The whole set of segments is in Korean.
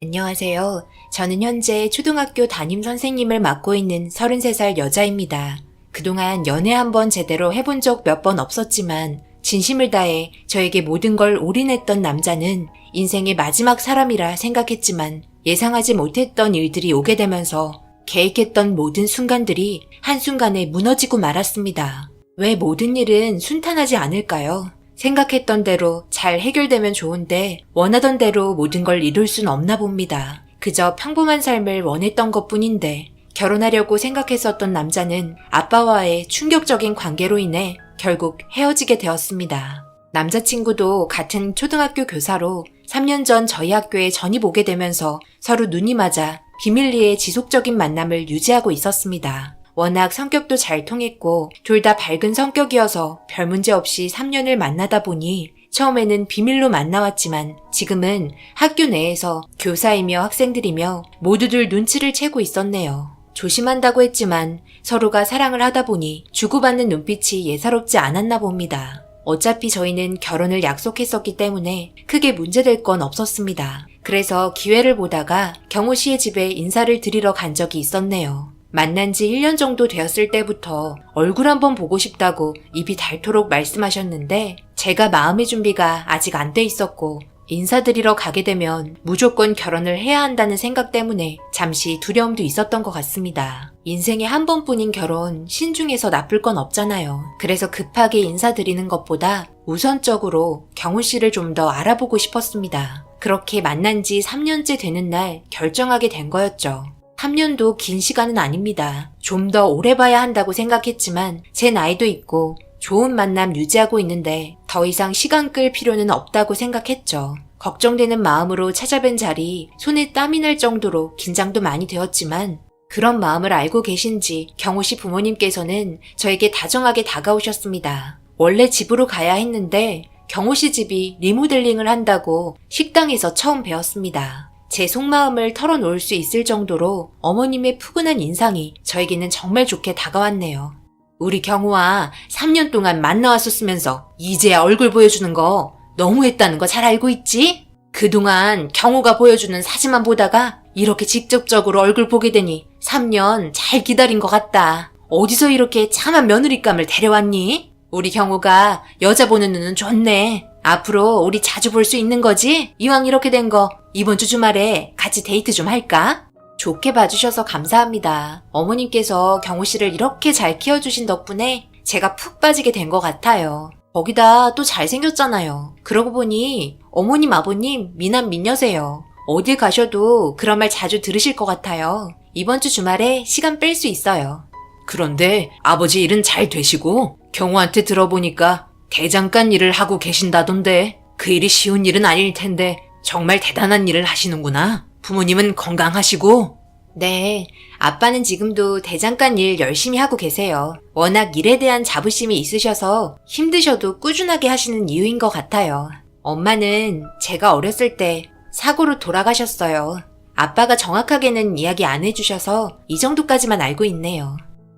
안녕하세요. 저는 현재 초등학교 담임 선생님을 맡고 있는 33살 여자입니다. 그동안 연애 한번 제대로 해본 적 몇 번 없었지만 진심을 다해 저에게 모든 걸 올인했던 남자는 인생의 마지막 사람이라 생각했지만 예상하지 못했던 일들이 오게 되면서 계획했던 모든 순간들이 한순간에 무너지고 말았습니다. 왜 모든 일은 순탄하지 않을까요? 생각했던 대로 잘 해결되면 좋은데 원하던 대로 모든 걸 이룰 순 없나 봅니다. 그저 평범한 삶을 원했던 것뿐인데 결혼하려고 생각했었던 남자는 아빠와의 충격적인 관계로 인해 결국 헤어지게 되었습니다. 남자친구도 같은 초등학교 교사로 3년 전 저희 학교에 전입 오게 되면서 서로 눈이 맞아 비밀리에 지속적인 만남을 유지하고 있었습니다. 워낙 성격도 잘 통했고 둘 다 밝은 성격이어서 별 문제 없이 3년을 만나다 보니 처음에는 비밀로 만나왔지만 지금은 학교 내에서 교사이며 학생들이며 모두들 눈치를 채고 있었네요. 조심한다고 했지만 서로가 사랑을 하다 보니 주고받는 눈빛이 예사롭지 않았나 봅니다. 어차피 저희는 결혼을 약속했었기 때문에 크게 문제될 건 없었습니다. 그래서 기회를 보다가 경호 씨의 집에 인사를 드리러 간 적이 있었네요. 만난 지 1년 정도 되었을 때부터 얼굴 한번 보고 싶다고 입이 닳도록 말씀하셨는데 제가 마음의 준비가 아직 안 돼 있었고 인사드리러 가게 되면 무조건 결혼을 해야 한다는 생각 때문에 잠시 두려움도 있었던 것 같습니다. 인생에 한 번뿐인 결혼 신중해서 나쁠 건 없잖아요. 그래서 급하게 인사드리는 것보다 우선적으로 경훈 씨를 좀 더 알아보고 싶었습니다. 그렇게 만난 지 3년째 되는 날 결정하게 된 거였죠. 3년도 긴 시간은 아닙니다. 좀 더 오래 봐야 한다고 생각했지만 제 나이도 있고 좋은 만남 유지하고 있는데 더 이상 시간 끌 필요는 없다고 생각했죠. 걱정되는 마음으로 찾아뵌 자리 손에 땀이 날 정도로 긴장도 많이 되었지만 그런 마음을 알고 계신지 경호 씨 부모님께서는 저에게 다정하게 다가오셨습니다. 원래 집으로 가야 했는데 경호 씨 집이 리모델링을 한다고 식당에서 처음 뵈었습니다. 제 속마음을 털어놓을 수 있을 정도로 어머님의 푸근한 인상이 저에게는 정말 좋게 다가왔네요. 우리 경우와 3년 동안 만나왔었으면서 이제야 얼굴 보여주는 거 너무했다는 거 잘 알고 있지? 그동안 경호가 보여주는 사진만 보다가 이렇게 직접적으로 얼굴 보게 되니 3년 잘 기다린 것 같다. 어디서 이렇게 참한 며느리감을 데려왔니? 우리 경호가 여자 보는 눈은 좋네. 앞으로 우리 자주 볼 수 있는 거지? 이왕 이렇게 된 거 이번 주 주말에 같이 데이트 좀 할까? 좋게 봐주셔서 감사합니다. 어머님께서 경호 씨를 이렇게 잘 키워주신 덕분에 제가 푹 빠지게 된 것 같아요. 거기다 또 잘생겼잖아요. 그러고 보니 어머님 아버님 미남 미녀세요. 어딜 가셔도 그런 말 자주 들으실 것 같아요. 이번 주 주말에 시간 뺄 수 있어요. 그런데 아버지 일은 잘 되시고 경호한테 들어보니까 대장간 일을 하고 계신다던데 그 일이 쉬운 일은 아닐 텐데 정말 대단한 일을 하시는구나. 부모님은 건강하시고? 네, 아빠는 지금도 대장간 일 열심히 하고 계세요. 워낙 일에 대한 자부심이 있으셔서 힘드셔도 꾸준하게 하시는 이유인 것 같아요. 엄마는 제가 어렸을 때 사고로 돌아가셨어요. 아빠가 정확하게는 이야기 안 해주셔서 이 정도까지만 알고 있네요.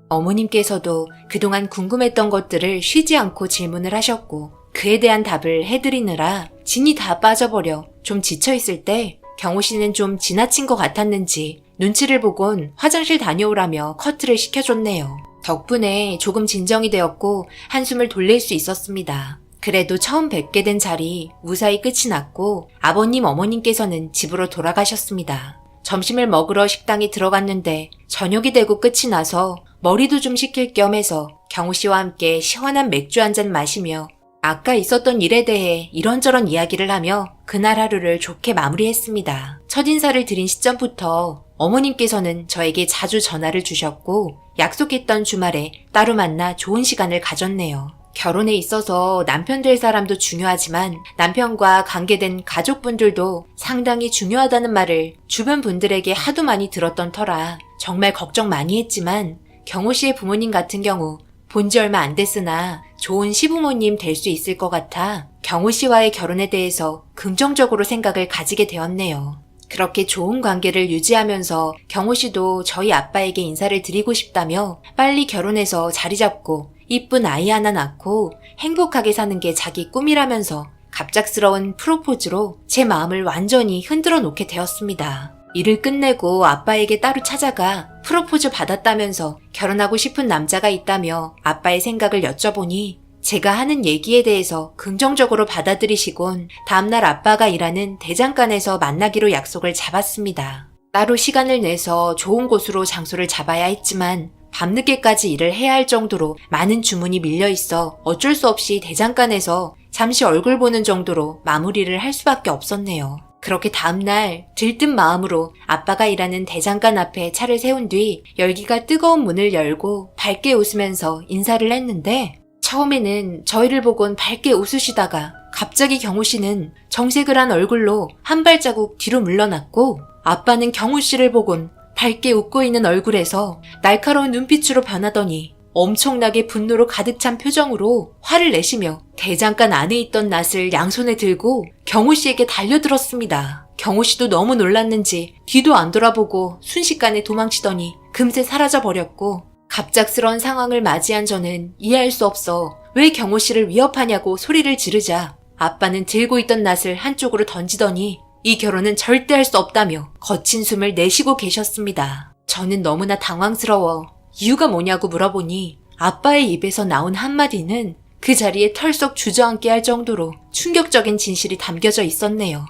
어머님께서도 그동안 궁금했던 것들을 쉬지 않고 질문을 하셨고 그에 대한 답을 해드리느라 진이 다 빠져버려 좀 지쳐있을 때 경호 씨는 좀 지나친 것 같았는지 눈치를 보곤 화장실 다녀오라며 커트를 시켜줬네요. 덕분에 조금 진정이 되었고 한숨을 돌릴 수 있었습니다. 그래도 처음 뵙게 된 자리 무사히 끝이 났고 아버님 어머님께서는 집으로 돌아가셨습니다. 점심을 먹으러 식당에 들어갔는데 저녁이 되고 끝이 나서 머리도 좀 식힐 겸 해서 경호 씨와 함께 시원한 맥주 한 잔 마시며 아까 있었던 일에 대해 이런저런 이야기를 하며 그날 하루를 좋게 마무리했습니다. 첫인사를 드린 시점부터 어머님께서는 저에게 자주 전화를 주셨고 약속했던 주말에 따로 만나 좋은 시간을 가졌네요. 결혼에 있어서 남편 될 사람도 중요하지만 남편과 관계된 가족분들도 상당히 중요하다는 말을 주변 분들에게 하도 많이 들었던 터라 정말 걱정 많이 했지만 경호 씨의 부모님 같은 경우 본 지 얼마 안 됐으나 좋은 시부모님 될 수 있을 것 같아 경호 씨와의 결혼에 대해서 긍정적으로 생각을 가지게 되었네요. 그렇게 좋은 관계를 유지하면서 경호 씨도 저희 아빠에게 인사를 드리고 싶다며 빨리 결혼해서 자리 잡고 이쁜 아이 하나 낳고 행복하게 사는 게 자기 꿈이라면서 갑작스러운 프로포즈로 제 마음을 완전히 흔들어 놓게 되었습니다. 일을 끝내고 아빠에게 따로 찾아가 프로포즈 받았다면서 결혼하고 싶은 남자가 있다며 아빠의 생각을 여쭤보니 제가 하는 얘기에 대해서 긍정적으로 받아들이시곤 다음날 아빠가 일하는 대장간에서 만나기로 약속을 잡았습니다. 따로 시간을 내서 좋은 곳으로 장소를 잡아야 했지만 밤늦게까지 일을 해야 할 정도로 많은 주문이 밀려 있어 어쩔 수 없이 대장간에서 잠시 얼굴 보는 정도로 마무리를 할 수밖에 없었네요. 그렇게 다음날 들뜬 마음으로 아빠가 일하는 대장간 앞에 차를 세운 뒤 열기가 뜨거운 문을 열고 밝게 웃으면서 인사를 했는데 처음에는 저희를 보곤 밝게 웃으시다가 갑자기 경우 씨는 정색을 한 얼굴로 한 발자국 뒤로 물러났고 아빠는 경우 씨를 보곤 밝게 웃고 있는 얼굴에서 날카로운 눈빛으로 변하더니 엄청나게 분노로 가득 찬 표정으로 화를 내시며 대장간 안에 있던 낫을 양손에 들고 경호 씨에게 달려들었습니다. 경호 씨도 너무 놀랐는지 뒤도 안 돌아보고 순식간에 도망치더니 금세 사라져버렸고 갑작스러운 상황을 맞이한 저는 이해할 수 없어 왜 경호 씨를 위협하냐고 소리를 지르자 아빠는 들고 있던 낫을 한쪽으로 던지더니 이 결혼은 절대 할 수 없다며 거친 숨을 내쉬고 계셨습니다. 저는 너무나 당황스러워 이유가 뭐냐고 물어보니 아빠의 입에서 나온 한마디는 그 자리에 털썩 주저앉게 할 정도로 충격적인 진실이 담겨져 있었네요.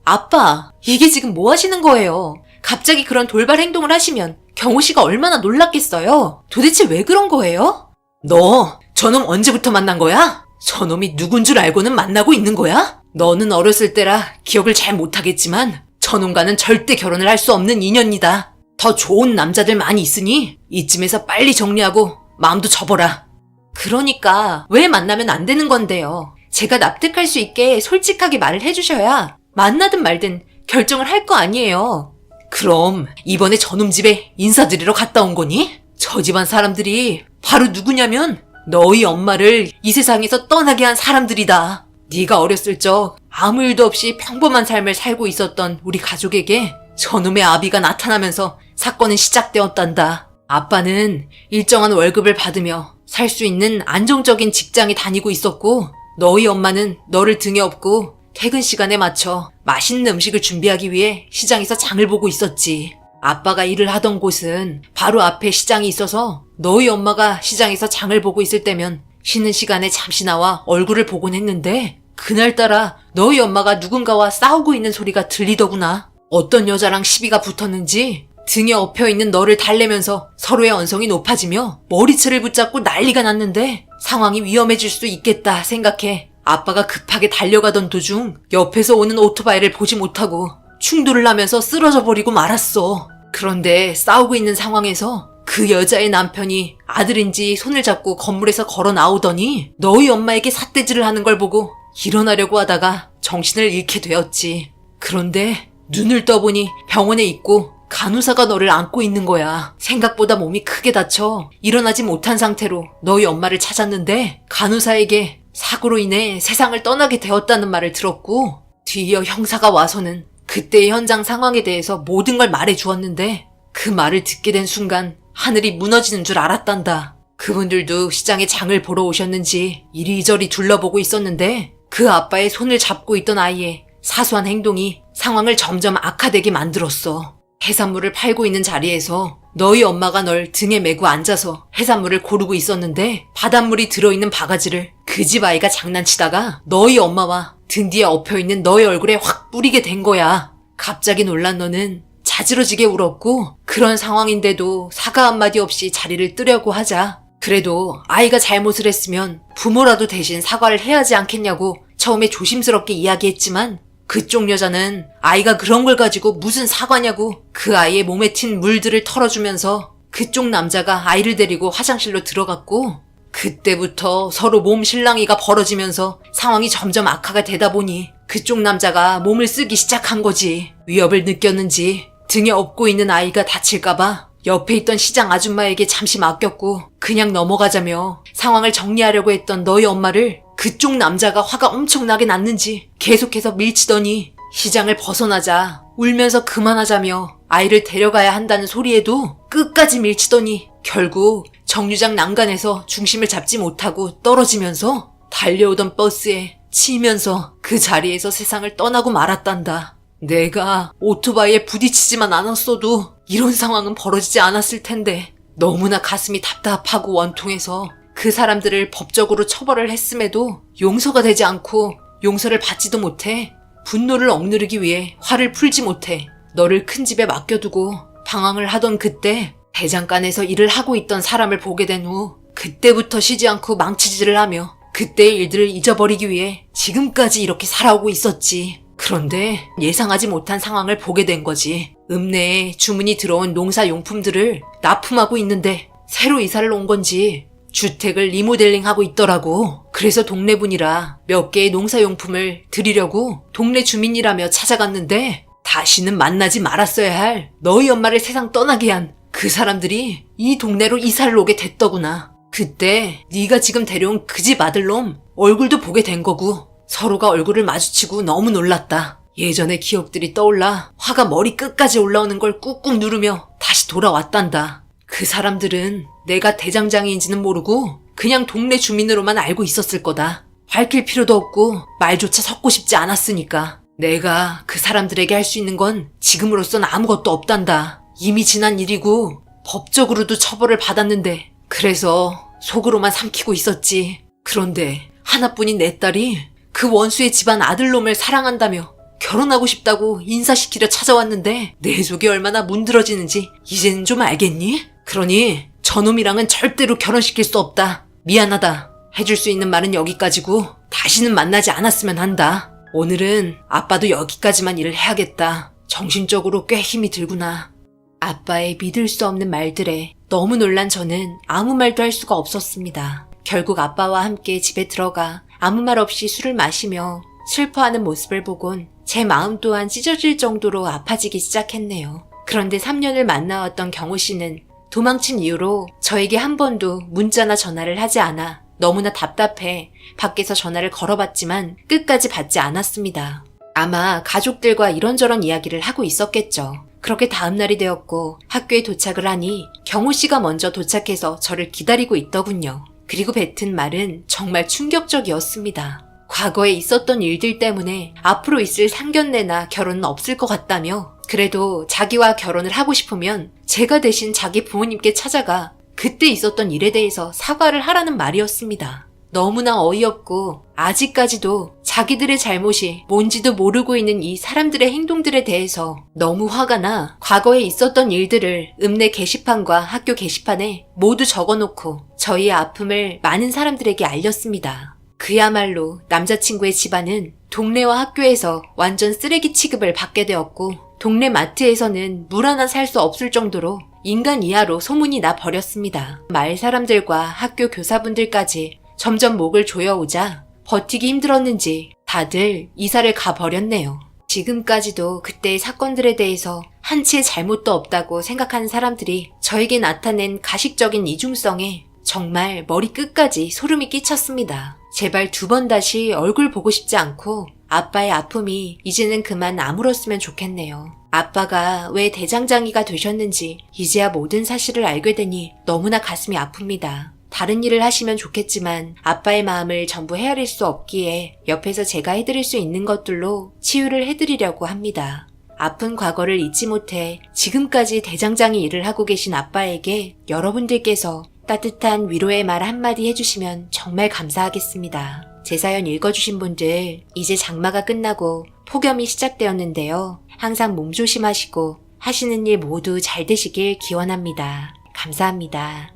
아빠, 이게 지금 뭐 하시는 거예요? 갑자기 그런 돌발 행동을 하시면 경호 씨가 얼마나 놀랐겠어요? 도대체 왜 그런 거예요? 너 저놈 언제부터 만난 거야? 저놈이 누군 줄 알고는 만나고 있는 거야? 너는 어렸을 때라 기억을 잘 못하겠지만 저놈과는 절대 결혼을 할 수 없는 인연이다. 더 좋은 남자들 많이 있으니 이쯤에서 빨리 정리하고 마음도 접어라. 그러니까 왜 만나면 안 되는 건데요. 제가 납득할 수 있게 솔직하게 말을 해주셔야 만나든 말든 결정을 할 거 아니에요. 그럼 이번에 저놈 집에 인사드리러 갔다 온 거니? 저 집안 사람들이 바로 누구냐면 너희 엄마를 이 세상에서 떠나게 한 사람들이다. 네가 어렸을 적 아무 일도 없이 평범한 삶을 살고 있었던 우리 가족에게 저놈의 아비가 나타나면서 사건은 시작되었단다. 아빠는 일정한 월급을 받으며 살 수 있는 안정적인 직장에 다니고 있었고 너희 엄마는 너를 등에 업고 퇴근 시간에 맞춰 맛있는 음식을 준비하기 위해 시장에서 장을 보고 있었지. 아빠가 일을 하던 곳은 바로 앞에 시장이 있어서 너희 엄마가 시장에서 장을 보고 있을 때면 쉬는 시간에 잠시 나와 얼굴을 보곤 했는데 그날따라 너희 엄마가 누군가와 싸우고 있는 소리가 들리더구나. 어떤 여자랑 시비가 붙었는지 등에 엎여있는 너를 달래면서 서로의 언성이 높아지며 머리채를 붙잡고 난리가 났는데 상황이 위험해질 수 있겠다 생각해 아빠가 급하게 달려가던 도중 옆에서 오는 오토바이를 보지 못하고 충돌을 하면서 쓰러져 버리고 말았어. 그런데 싸우고 있는 상황에서 그 여자의 남편이 아들인지 손을 잡고 건물에서 걸어 나오더니 너희 엄마에게 삿대질을 하는 걸 보고 일어나려고 하다가 정신을 잃게 되었지. 그런데 눈을 떠보니 병원에 있고 간호사가 너를 안고 있는 거야. 생각보다 몸이 크게 다쳐 일어나지 못한 상태로 너희 엄마를 찾았는데 간호사에게 사고로 인해 세상을 떠나게 되었다는 말을 들었고 뒤이어 형사가 와서는 그때의 현장 상황에 대해서 모든 걸 말해 주었는데 그 말을 듣게 된 순간 하늘이 무너지는 줄 알았단다. 그분들도 시장에 장을 보러 오셨는지 이리저리 둘러보고 있었는데 그 아빠의 손을 잡고 있던 아이의 사소한 행동이 상황을 점점 악화되게 만들었어. 해산물을 팔고 있는 자리에서 너희 엄마가 널 등에 메고 앉아서 해산물을 고르고 있었는데 바닷물이 들어있는 바가지를 그 집 아이가 장난치다가 너희 엄마와 등 뒤에 엎여있는 너의 얼굴에 확 뿌리게 된 거야. 갑자기 놀란 너는 자지러지게 울었고 그런 상황인데도 사과 한마디 없이 자리를 뜨려고 하자 그래도 아이가 잘못을 했으면 부모라도 대신 사과를 해야 하지 않겠냐고 처음에 조심스럽게 이야기했지만 그쪽 여자는 아이가 그런 걸 가지고 무슨 사과냐고 그 아이의 몸에 튄 물들을 털어주면서 그쪽 남자가 아이를 데리고 화장실로 들어갔고 그때부터 서로 몸 실랑이가 벌어지면서 상황이 점점 악화가 되다 보니 그쪽 남자가 몸을 쓰기 시작한 거지. 위협을 느꼈는지 등에 업고 있는 아이가 다칠까봐 옆에 있던 시장 아줌마에게 잠시 맡겼고 그냥 넘어가자며 상황을 정리하려고 했던 너희 엄마를 그쪽 남자가 화가 엄청나게 났는지 계속해서 밀치더니 시장을 벗어나자 울면서 그만하자며 아이를 데려가야 한다는 소리에도 끝까지 밀치더니 결국 정류장 난간에서 중심을 잡지 못하고 떨어지면서 달려오던 버스에 치면서 그 자리에서 세상을 떠나고 말았단다. 내가 오토바이에 부딪히지만 않았어도 이런 상황은 벌어지지 않았을 텐데 너무나 가슴이 답답하고 원통해서 그 사람들을 법적으로 처벌을 했음에도 용서가 되지 않고 용서를 받지도 못해 분노를 억누르기 위해 화를 풀지 못해 너를 큰 집에 맡겨두고 방황을 하던 그때 대장간에서 일을 하고 있던 사람을 보게 된 후 그때부터 쉬지 않고 망치질을 하며 그때의 일들을 잊어버리기 위해 지금까지 이렇게 살아오고 있었지. 그런데 예상하지 못한 상황을 보게 된 거지. 읍내에 주문이 들어온 농사용품들을 납품하고 있는데 새로 이사를 온 건지 주택을 리모델링하고 있더라고. 그래서 동네 분이라 몇 개의 농사용품을 드리려고 동네 주민이라며 찾아갔는데 다시는 만나지 말았어야 할 너희 엄마를 세상 떠나게 한 그 사람들이 이 동네로 이사를 오게 됐더구나. 그때 네가 지금 데려온 그 집 아들놈 얼굴도 보게 된 거고 서로가 얼굴을 마주치고 너무 놀랐다. 예전의 기억들이 떠올라 화가 머리 끝까지 올라오는 걸 꾹꾹 누르며 다시 돌아왔단다. 그 사람들은 내가 대장장이인지는 모르고 그냥 동네 주민으로만 알고 있었을 거다. 밝힐 필요도 없고 말조차 섞고 싶지 않았으니까. 내가 그 사람들에게 할 수 있는 건 지금으로선 아무것도 없단다. 이미 지난 일이고 법적으로도 처벌을 받았는데 그래서 속으로만 삼키고 있었지. 그런데 하나뿐인 내 딸이 그 원수의 집안 아들놈을 사랑한다며 결혼하고 싶다고 인사시키려 찾아왔는데 내 속이 얼마나 문드러지는지 이제는 좀 알겠니? 그러니 저놈이랑은 절대로 결혼시킬 수 없다. 미안하다. 해줄 수 있는 말은 여기까지고 다시는 만나지 않았으면 한다. 오늘은 아빠도 여기까지만 일을 해야겠다. 정신적으로 꽤 힘이 들구나. 아빠의 믿을 수 없는 말들에 너무 놀란 저는 아무 말도 할 수가 없었습니다. 결국 아빠와 함께 집에 들어가 아무 말 없이 술을 마시며 슬퍼하는 모습을 보곤 제 마음 또한 찢어질 정도로 아파지기 시작했네요. 그런데 3년을 만나왔던 경호 씨는 도망친 이후로 저에게 한 번도 문자나 전화를 하지 않아 너무나 답답해 밖에서 전화를 걸어봤지만 끝까지 받지 않았습니다. 아마 가족들과 이런저런 이야기를 하고 있었겠죠. 그렇게 다음날이 되었고 학교에 도착을 하니 경호 씨가 먼저 도착해서 저를 기다리고 있더군요. 그리고 뱉은 말은 정말 충격적이었습니다. 과거에 있었던 일들 때문에 앞으로 있을 상견례나 결혼은 없을 것 같다며 그래도 자기와 결혼을 하고 싶으면 제가 대신 자기 부모님께 찾아가 그때 있었던 일에 대해서 사과를 하라는 말이었습니다. 너무나 어이없고 아직까지도 자기들의 잘못이 뭔지도 모르고 있는 이 사람들의 행동들에 대해서 너무 화가 나 과거에 있었던 일들을 읍내 게시판과 학교 게시판에 모두 적어놓고 저희의 아픔을 많은 사람들에게 알렸습니다. 그야말로 남자친구의 집안은 동네와 학교에서 완전 쓰레기 취급을 받게 되었고 동네 마트에서는 물 하나 살 수 없을 정도로 인간 이하로 소문이 나 버렸습니다. 마을 사람들과 학교 교사분들까지 점점 목을 조여오자 버티기 힘들었는지 다들 이사를 가버렸네요. 지금까지도 그때의 사건들에 대해서 한치의 잘못도 없다고 생각하는 사람들이 저에게 나타낸 가식적인 이중성에 정말 머리 끝까지 소름이 끼쳤습니다. 제발 2번 다시 얼굴 보고 싶지 않고 아빠의 아픔이 이제는 그만 아물었으면 좋겠네요. 아빠가 왜 대장장이가 되셨는지 이제야 모든 사실을 알게 되니 너무나 가슴이 아픕니다. 다른 일을 하시면 좋겠지만 아빠의 마음을 전부 헤아릴 수 없기에 옆에서 제가 해드릴 수 있는 것들로 치유를 해드리려고 합니다. 아픈 과거를 잊지 못해 지금까지 대장장이 일을 하고 계신 아빠에게 여러분들께서 따뜻한 위로의 말 한마디 해주시면 정말 감사하겠습니다. 제 사연 읽어주신 분들, 이제 장마가 끝나고 폭염이 시작되었는데요. 항상 몸 조심하시고 하시는 일 모두 잘 되시길 기원합니다. 감사합니다.